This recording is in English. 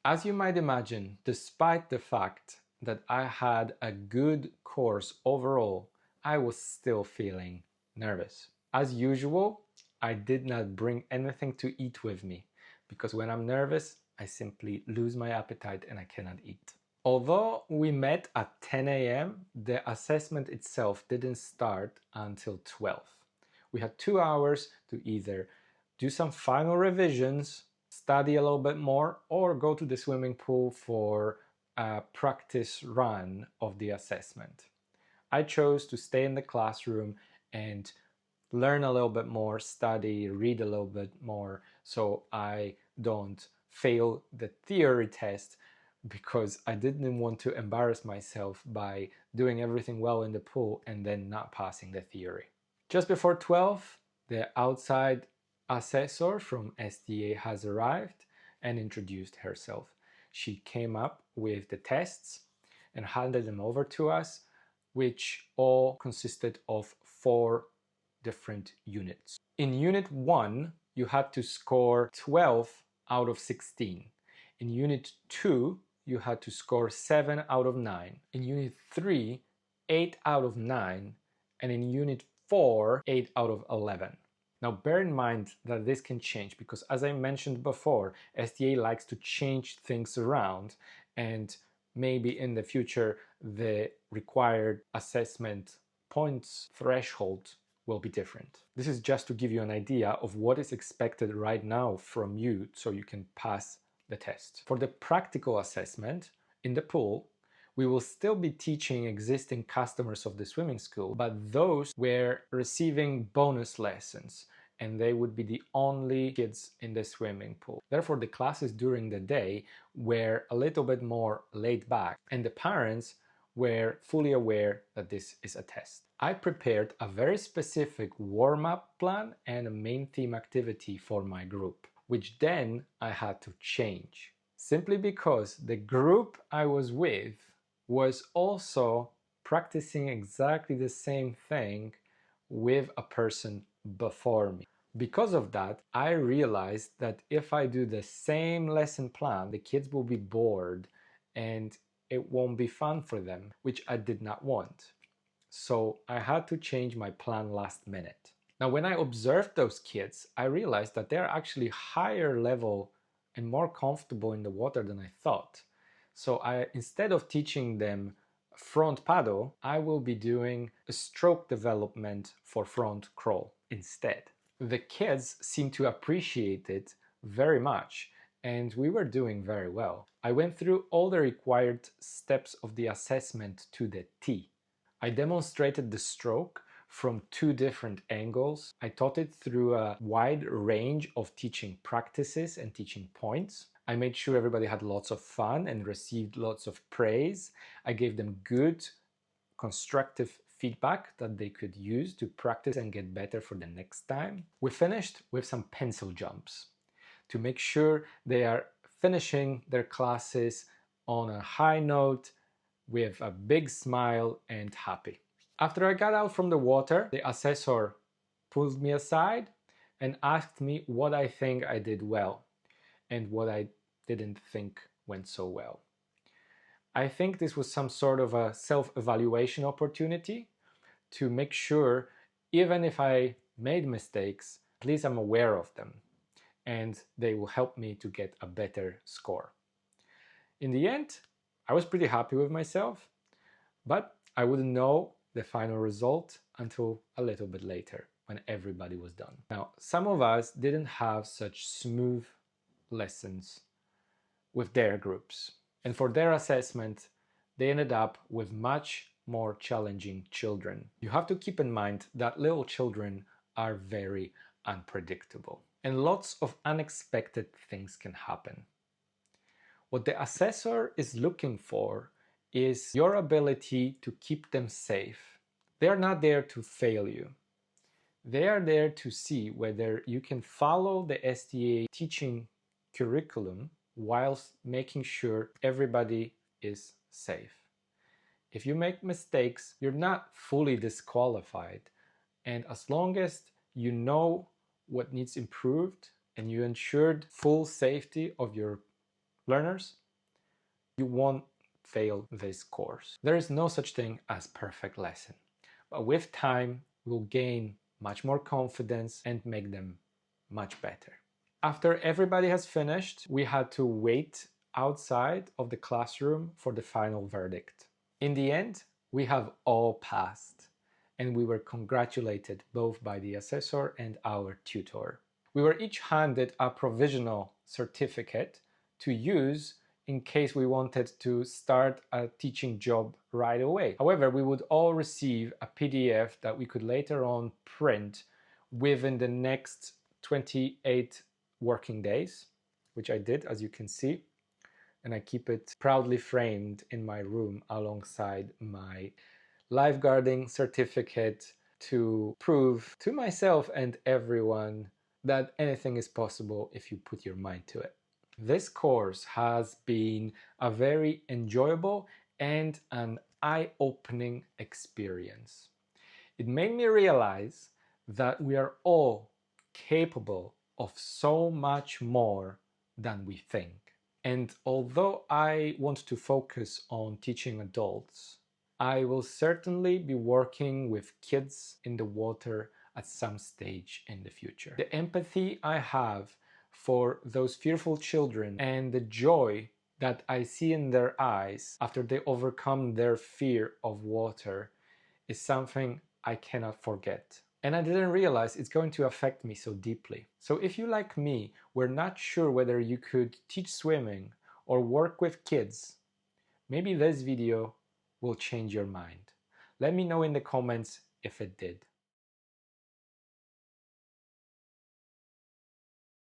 As you might imagine, despite the fact that I had a good course overall, I was still feeling nervous. As usual, I did not bring anything to eat with me because when I'm nervous, I simply lose my appetite and I cannot eat. Although we met at 10 a.m., the assessment itself didn't start until 12. We had 2 hours to either do some final revisions, study a little bit more, or go to the swimming pool for a practice run of the assessment. I chose to stay in the classroom and learn a little bit more, study, read a little bit more, so I don't fail the theory test, because I didn't want to embarrass myself by doing everything well in the pool and then not passing the theory. Just before 12, the outside assessor from STA has arrived and introduced herself. She came up with the tests and handed them over to us, which all consisted of 4 different units. In Unit 1, you had to score 12 out of 16. In Unit 2, you had to score 7 out of 9. In Unit 3, 8 out of 9. And in Unit 4, 8 out of 11. Now bear in mind that this can change because, as I mentioned before, STA likes to change things around, and maybe in the future the required assessment points threshold will be different. This is just to give you an idea of what is expected right now from you so you can pass the test. For the practical assessment in the pool, we will still be teaching existing customers of the swimming school, but those were receiving bonus lessons and they would be the only kids in the swimming pool. Therefore, the classes during the day were a little bit more laid back and the parents were fully aware that this is a test. I prepared a very specific warm-up plan and a main theme activity for my group, which then I had to change, simply because the group I was with was also practicing exactly the same thing with a person before me. Because of that, I realized that if I do the same lesson plan, the kids will be bored and it won't be fun for them, which I did not want. So I had to change my plan last minute. Now, when I observed those kids, I realized that they're actually higher level and more comfortable in the water than I thought. So instead of teaching them front paddle, I will be doing a stroke development for front crawl instead. The kids seemed to appreciate it very much, and we were doing very well. I went through all the required steps of the assessment to the T. I demonstrated the stroke from 2 different angles. I taught it through a wide range of teaching practices and teaching points. I made sure everybody had lots of fun and received lots of praise. I gave them good, constructive feedback that they could use to practice and get better for the next time. We finished with some pencil jumps to make sure they are finishing their classes on a high note with a big smile and happy. After I got out from the water, the assessor pulled me aside and asked me what I think I did well and what I didn't think went so well. I think this was some sort of a self-evaluation opportunity to make sure, even if I made mistakes, at least I'm aware of them and they will help me to get a better score. In the end, I was pretty happy with myself, but I wouldn't know the final result until a little bit later when everybody was done. Now, some of us didn't have such smooth lessons with their groups, and for their assessment, they ended up with much more challenging children. You have to keep in mind that little children are very unpredictable, and lots of unexpected things can happen. What the assessor is looking for is your ability to keep them safe. They are not there to fail you. They are there to see whether you can follow the STA teaching curriculum whilst making sure everybody is safe. If you make mistakes, you're not fully disqualified. And as long as you know what needs improved and you ensured full safety of your learners, you won't fail this course. There is no such thing as perfect lesson, but with time, we'll gain much more confidence and make them much better. After everybody has finished, we had to wait outside of the classroom for the final verdict. In the end, we have all passed, and we were congratulated both by the assessor and our tutor. We were each handed a provisional certificate to use in case we wanted to start a teaching job right away. However, we would all receive a PDF that we could later on print within the next 28 working days, which I did, as you can see, and I keep it proudly framed in my room alongside my lifeguarding certificate to prove to myself and everyone that anything is possible if you put your mind to it. This course has been a very enjoyable and an eye-opening experience. It made me realize that we are all capable of so much more than we think. And although I want to focus on teaching adults, I will certainly be working with kids in the water at some stage in the future. The empathy I have for those fearful children and the joy that I see in their eyes after they overcome their fear of water is something I cannot forget. And I didn't realize it's going to affect me so deeply. So if you, like me, were not sure whether you could teach swimming or work with kids, maybe this video will change your mind. Let me know in the comments if it did.